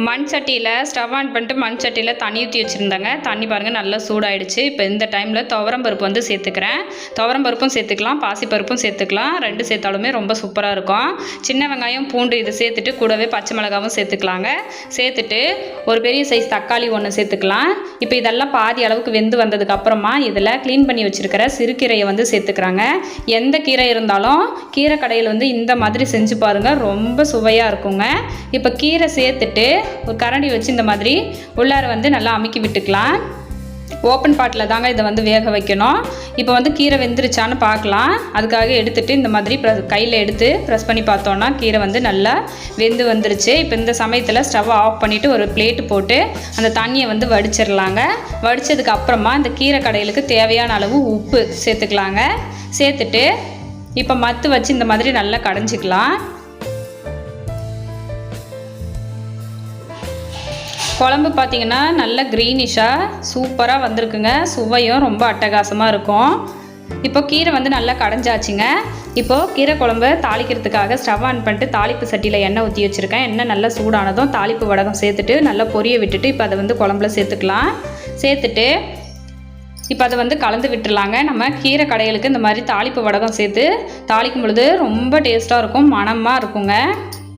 மண் சட்டியில் stove on பண்ணிட்டு மண் சட்டியில் தண்ணி ஊற்றி வச்சுருந்தாங்க. தண்ணி பாருங்கள் நல்லா சூடாயிடுச்சு. இப்போ இந்த டைமில் துவரம்பருப்பு வந்து சேர்த்துக்கிறேன். துவரம்பருப்பும் சேர்த்துக்கலாம், பாசிப்பருப்பும் சேர்த்துக்கலாம். 2 சேர்த்தாலுமே ரொம்ப சூப்பராக இருக்கும். சின்ன வெங்காயம், பூண்டு இது சேர்த்துட்டு கூடவே பச்சை மிளகாவும் சேர்த்துக்கலாங்க. சேர்த்துட்டு ஒரு பெரிய சைஸ் தக்காளி 1 சேர்த்துக்கலாம். இப்போ இதெல்லாம் பாதி அளவுக்கு வெந்து வந்ததுக்கப்புறமா இதில் க்ளீன் பண்ணி வச்சுருக்கிற சிறுகீரையை வந்து சேர்த்துக்கிறாங்க. எந்த கீரை இருந்தாலும் கீரை கடையில் வந்து இந்த மாதிரி செஞ்சு பாருங்கள், ரொம்ப சுவையாக இருக்குங்க. இப்போ கீரை சேர்த்துட்டு ஒரு கரண்டி வச்சு இந்த மாதிரி உள்ளார வந்து நல்லா அமுக்கி விட்டுக்கலாம். ஓப்பன் பாட்டில் தாங்க இதை வந்து வேக வைக்கணும். இப்போ வந்து கீரை வெந்துருச்சான்னு பார்க்கலாம். அதுக்காக எடுத்துகிட்டு இந்த மாதிரி கையில் எடுத்து ப்ரெஸ் பண்ணி பார்த்தோன்னா கீரை வந்து நல்லா வெந்து வந்துருச்சு. இப்போ இந்த சமயத்தில் ஸ்டவ் ஆஃப் பண்ணிவிட்டு ஒரு பிளேட்டு போட்டு அந்த தண்ணியை வந்து வடிச்சிடலாங்க. வடித்ததுக்கு அப்புறமா இந்த கீரை கடையிலுக்கு தேவையான அளவு உப்பு சேர்த்துக்கலாங்க. சேர்த்துட்டு இப்போ மத்து வச்சு இந்த மாதிரி நல்லா கடைஞ்சிக்கலாம். குழம்பு பார்த்திங்கன்னா நல்ல க்ரீனிஷாக சூப்பராக வந்திருக்குங்க. சுவையும் ரொம்ப அட்டகாசமாக இருக்கும். இப்போ கீரை வந்து நல்லா கடைஞ்சாச்சுங்க. இப்போது கீரை குழம்பு தாளிக்கிறதுக்காக ஸ்டவ் ஆன் பண்ணிட்டு தாளிப்பு சட்டியில் எண்ணெய் ஊற்றி வச்சுருக்கேன். எண்ணெய் நல்லா சூடானதும் தாளிப்பு வடகம் சேர்த்துட்டு நல்லா பொரிய விட்டுட்டு இப்போ அதை வந்து குழம்புல சேர்த்துக்கலாம். சேர்த்துட்டு இப்போ அதை வந்து கலந்து விட்டுருலாங்க. நம்ம கீரை கடைகளுக்கு இந்த மாதிரி தாளிப்பு வடகம் சேர்த்து தாளிக்கும் பொழுது ரொம்ப டேஸ்ட்டாக இருக்கும், மணமாக இருக்குங்க.